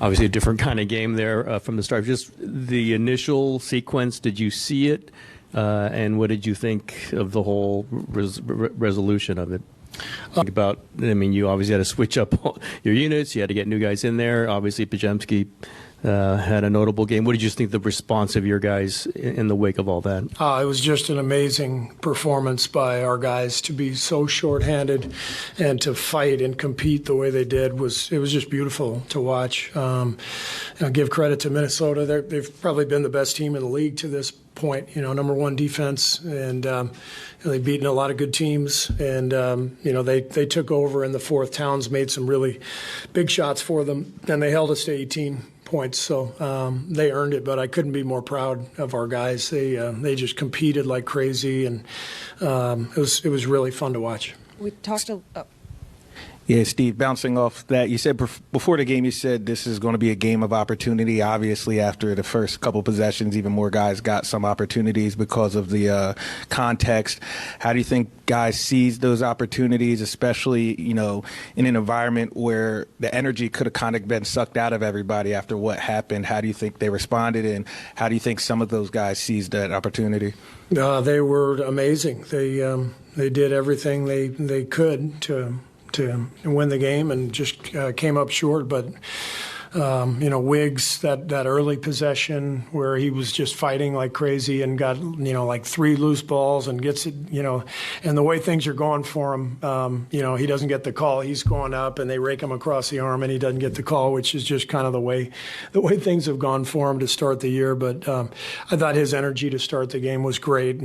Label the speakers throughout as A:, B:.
A: Obviously, a different kind of game there from the start. Just the initial sequence, did you see it? And what did you think of the whole resolution of it? Think about, I mean, you obviously had to switch up your units. You had to get new guys in there. Obviously, Pajemski had a notable game. What did you think the response of your guys in the wake of all that?
B: It was just an amazing performance by our guys to be so shorthanded and to fight and compete the way they did. It was just beautiful to watch. I'll give credit to Minnesota. They've probably been the best team in the league to this point. Number one defense, and they've beaten a lot of good teams. And they took over in the fourth. Towns made some really big shots for them, and they held us to 18 points, so they earned it. But I couldn't be more proud of our guys. They just competed like crazy, and it was really fun to watch.
C: We talked
D: Yeah, Steve, bouncing off that, you said before the game, you said this is going to be a game of opportunity. Obviously, after the first couple possessions, even more guys got some opportunities because of the context. How do you think guys seized those opportunities, especially, in an environment where the energy could have kind of been sucked out of everybody after what happened? How do you think they responded, and how do you think some of those guys seized that opportunity?
B: They were amazing. They did everything they could to win the game, and just came up short. But Wiggs, that early possession where he was just fighting like crazy and got like 3 loose balls and gets it, and the way things are going for him, he doesn't get the call. He's going up and they rake him across the arm and he doesn't get the call, which is just kind of the way things have gone for him to start the year. But I thought his energy to start the game was great.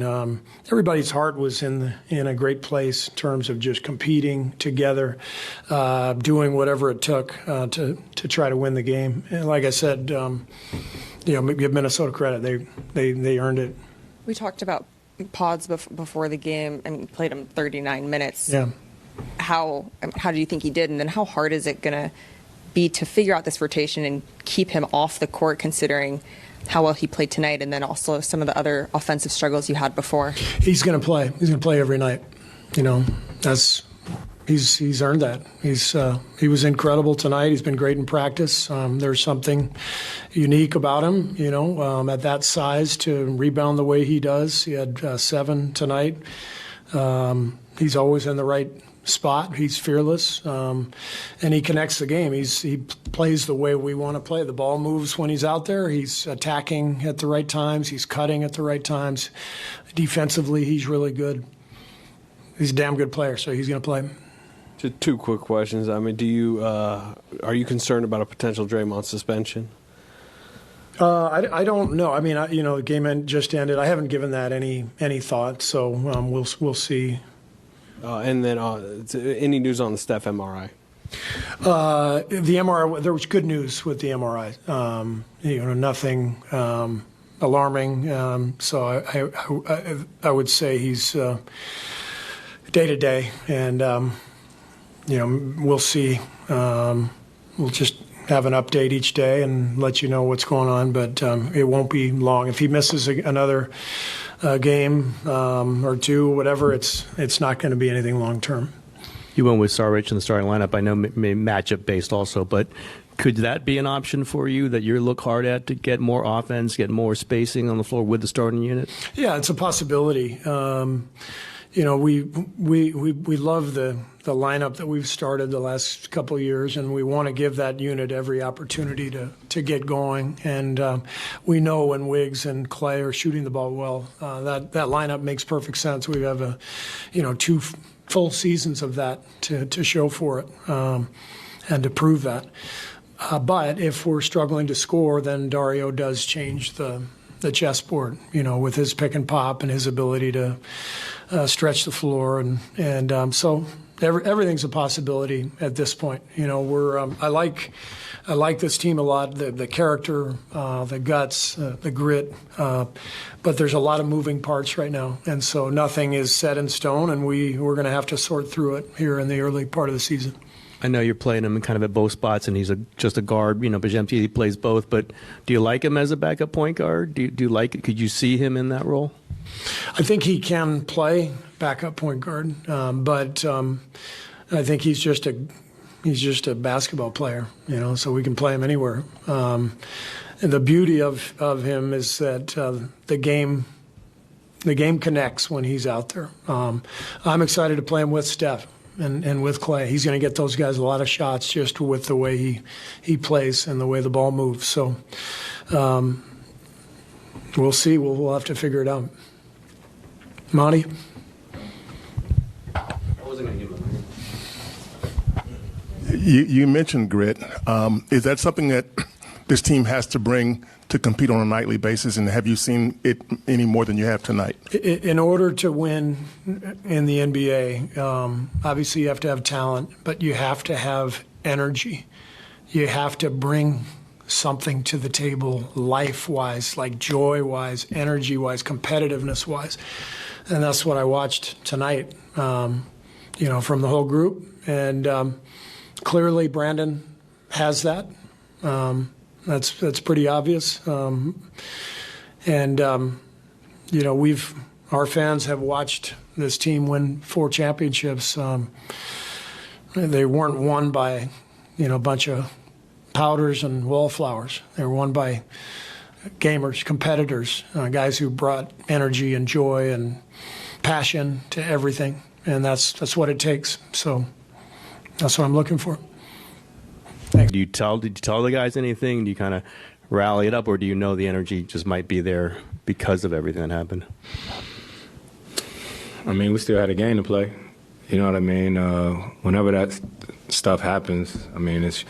B: Everybody's heart was in a great place in terms of just competing together, doing whatever it took to try to win the game. And like I said, give Minnesota credit. They earned it.
C: We talked about pods before the game, and you played him 39 minutes.
B: Yeah.
C: How do you think he did? And then how hard is it going to be to figure out this rotation and keep him off the court, considering how well he played tonight, and then also some of the other offensive struggles you had before?
B: He's going to play. He's going to play every night. He's earned that. He was incredible tonight. He's been great in practice. There's something unique about him, at that size to rebound the way he does. He had 7 tonight. He's always in the right spot. He's fearless, and he connects the game. He plays the way we want to play. The ball moves when he's out there. He's attacking at the right times. He's cutting at the right times. Defensively, he's really good. He's a damn good player, so he's going to play.
E: Just 2 quick questions. I mean, are you concerned about a potential Draymond suspension?
B: I don't know. I mean, the game just ended. I haven't given that any thought, so we'll see.
E: And then any news on the Steph MRI?
B: The MRI, there was good news with the MRI. Nothing alarming. So I would say he's day to day, and we'll see. We'll just have an update each day and let you know what's going on, but it won't be long. If he misses another game or 2, whatever, it's not going to be anything long term.
A: You went with Saric in the starting lineup. I know matchup based also, but could that be an option for you that you look hard at to get more offense, get more spacing on the floor with the starting unit? Yeah,
B: it's a possibility. We love the lineup that we've started the last couple of years, and we want to give that unit every opportunity to get going. And we know when Wiggs and Clay are shooting the ball well, that lineup makes perfect sense. We have 2 full seasons of that to show for it and to prove that. But if we're struggling to score, then Dario does change the chessboard, with his pick and pop and his ability to stretch the floor, and so everything's a possibility at this point. I like this team a lot, the character, the guts, the grit, but there's a lot of moving parts right now, and so nothing is set in stone, and we're going to have to sort through it here in the early part of the season.
A: I know you're playing him kind of at both spots, and he's just a guard. Pajemski, he plays both. But do you like him as a backup point guard? Do you like it? Could you see him in that role?
B: I think he can play backup point guard, but I think he's just He's just a basketball player, so we can play him anywhere. And the beauty of him is that the game connects when he's out there. I'm excited to play him with Steph and with Clay. He's going to get those guys a lot of shots just with the way he plays and the way the ball moves. So we'll see. We'll have to figure it out. Monty?
F: You mentioned grit. Is that something that this team has to bring to compete on a nightly basis, and have you seen it any more than you have tonight?
B: In order to win in the NBA, obviously you have to have talent, but you have to have energy. You have to bring something to the table life-wise, like joy-wise, energy-wise, competitiveness-wise. And that's what I watched tonight, from the whole group. And clearly Brandon has that. That's pretty obvious. Our fans have watched this team win 4 championships. They weren't won by, a bunch of powders and wallflowers. They were won by gamers, competitors, guys who brought energy and joy and passion to everything. And that's what it takes. So that's what I'm looking for.
A: Did you tell the guys anything? Do you kind of rally it up, or do you know the energy just might be there because of everything that happened?
G: I mean, we still had a game to play. You know what I mean? Whenever that stuff happens, I mean, it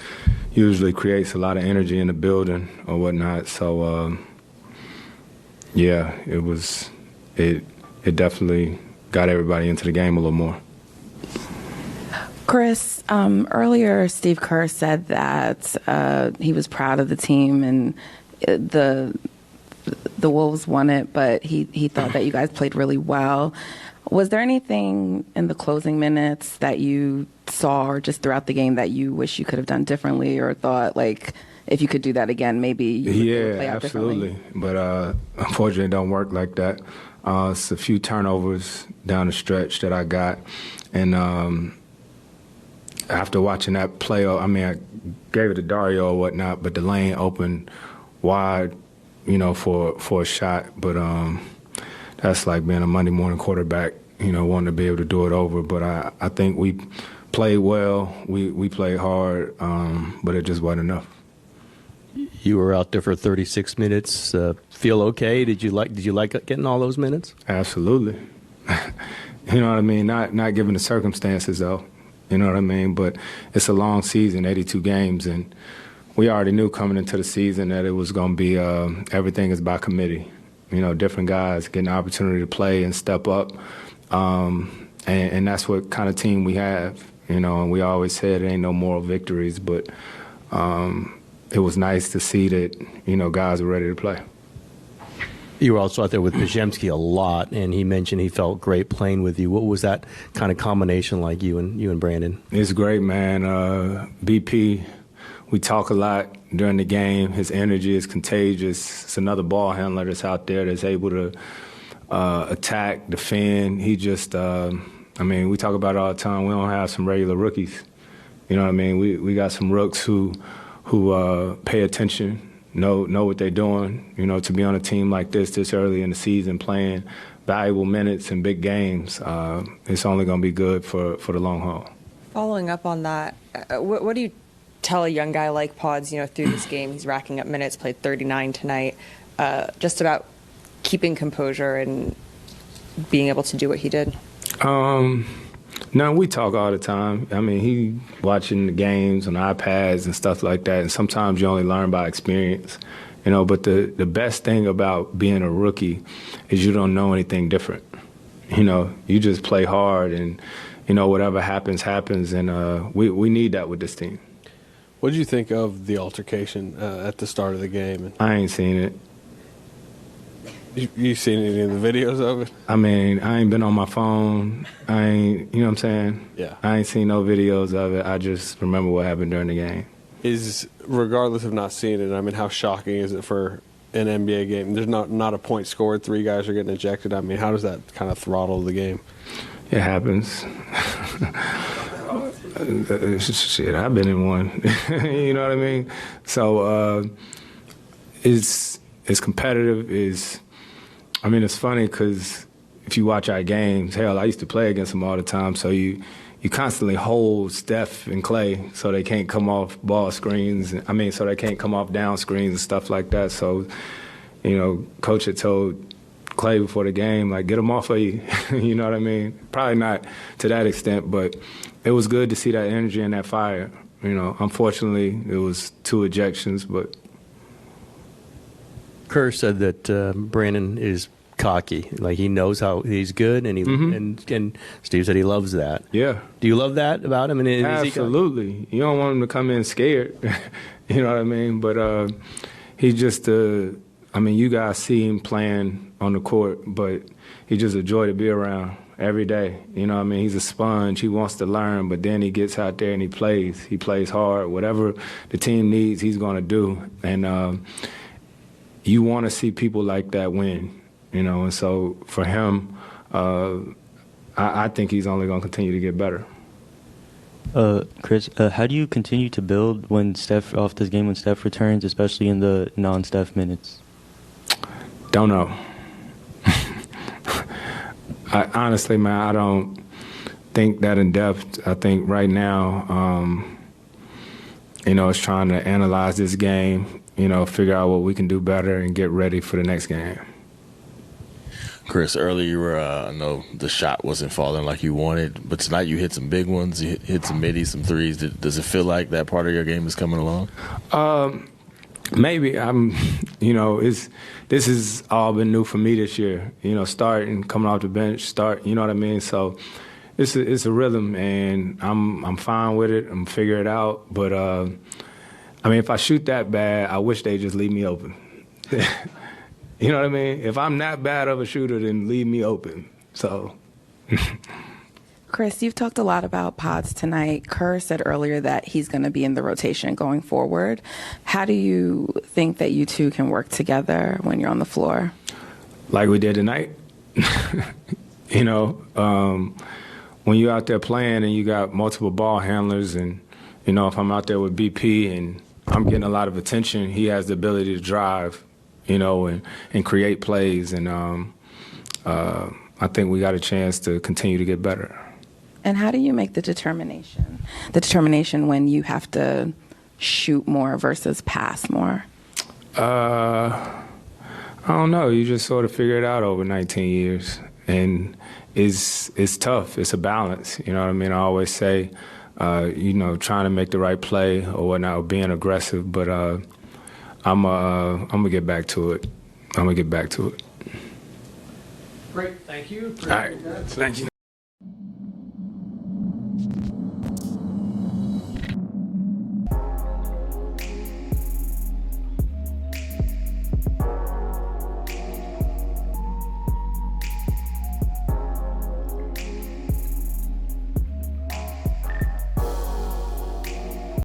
G: usually creates a lot of energy in the building or whatnot. So, it definitely got everybody into the game a little more.
H: Chris, earlier Steve Kerr said that he was proud of the team and the Wolves won it, but he thought that you guys played really well. Was there anything in the closing minutes that you saw or just throughout the game that you wish you could have done differently, or thought, like, if you could do that again, maybe you would play out
G: absolutely.
H: differently?
G: But unfortunately, it don't work like that. It's a few turnovers down the stretch that I got. And after watching that play, I mean, I gave it to Dario or whatnot, but the lane opened wide, for a shot. But that's like being a Monday morning quarterback, wanting to be able to do it over. But I think we played well. We played hard, but it just wasn't enough.
A: You were out there for 36 minutes. Feel okay? Did you like getting all those minutes?
G: Absolutely. You know what I mean? Not given the circumstances, though. You know what I mean? But it's a long season, 82 games, and we already knew coming into the season that it was going to be everything is by committee. Different guys getting the opportunity to play and step up, and that's what kind of team we have. And we always said it ain't no moral victories, but it was nice to see that, guys were ready to play.
A: You were also out there with Pajemski a lot, and he mentioned he felt great playing with you. What was that kind of combination like, you and Brandon?
G: It's great, man. BP, we talk a lot during the game. His energy is contagious. It's another ball handler that's out there that's able to attack, defend. He just, we talk about it all the time. We don't have some regular rookies. You know what I mean? We got some rooks who pay attention, know what they're doing. To be on a team like this early in the season, playing valuable minutes in big games, it's only going to be good for the long haul.
C: Following up on that, what do you tell a young guy like Pods, through this game? He's racking up minutes, played 39 tonight, just about keeping composure and being able to do what he did?
G: No, we talk all the time. I mean, he watching the games on iPads and stuff like that, and sometimes you only learn by experience, but the best thing about being a rookie is you don't know anything different. You just play hard, and, whatever happens, and we need that with this team.
E: What did you think of the altercation at the start of the game?
G: I ain't seen it.
E: You seen any of the videos of it?
G: I mean, I ain't been on my phone. I ain't, you know what I'm saying?
E: Yeah.
G: I ain't seen no videos of it. I just remember what happened during the game.
E: Regardless of not seeing it, I mean, how shocking is it for an NBA game? There's not a point scored, 3 guys are getting ejected. I mean, how does that kind of throttle the game?
G: It happens. Shit, I've been in one. You know what I mean? So it's competitive. It's funny because if you watch our games, hell, I used to play against them all the time. So you constantly hold Steph and Clay so they can't come off ball screens. So they can't come off down screens and stuff like that. So, Coach had told Clay before the game, like, get him off of you. You know what I mean? Probably not to that extent, but it was good to see that energy and that fire. Unfortunately, it was 2 ejections, but.
A: Kerr said that Brandon is cocky, like he knows how he's good, and and Steve said he loves that.
G: Yeah.
A: Do you love that about him? And
G: absolutely. You don't want him to come in scared. You know what I mean? But he just, you guys see him playing on the court, but he's just a joy to be around every day. You know what I mean? He's a sponge. He wants to learn, but then he gets out there and he plays. He plays hard. Whatever the team needs, he's going to do. And you want to see people like that win. And so for him, I think he's only going to continue to get better.
I: Chris, how do you continue to build when Steph returns, especially in the non-Steph minutes?
G: Don't know. Honestly, man, I don't think that in depth. I think right now, it's trying to analyze this game, figure out what we can do better and get ready for the next game.
J: Chris, earlier I know the shot wasn't falling like you wanted, but tonight you hit some big ones. You hit some middies, some threes. Does it feel like that part of your game is coming along?
G: Maybe. This has all been new for me this year. Starting, coming off the bench, you know what I mean? So it's a rhythm, and I'm fine with it. I'm figuring it out. But, if I shoot that bad, I wish they'd just leave me open. You know what I mean? If I'm not bad of a shooter, then leave me open. So.
H: Chris, you've talked a lot about pods tonight. Kerr said earlier that he's going to be in the rotation going forward. How do you think that you two can work together when you're on the floor?
G: Like we did tonight. When you're out there playing and you got multiple ball handlers and, if I'm out there with BP and I'm getting a lot of attention, he has the ability to drive, and create plays. And I think we got a chance to continue to get better.
H: And how do you make the determination when you have to shoot more versus pass more?
G: I don't know. You just sort of figure it out over 19 years. And it's tough. It's a balance. You know what I mean? I always say, trying to make the right play or whatnot, or being aggressive. But I'm going to get back to it.
B: Great. Thank you.
G: All right. Thank you.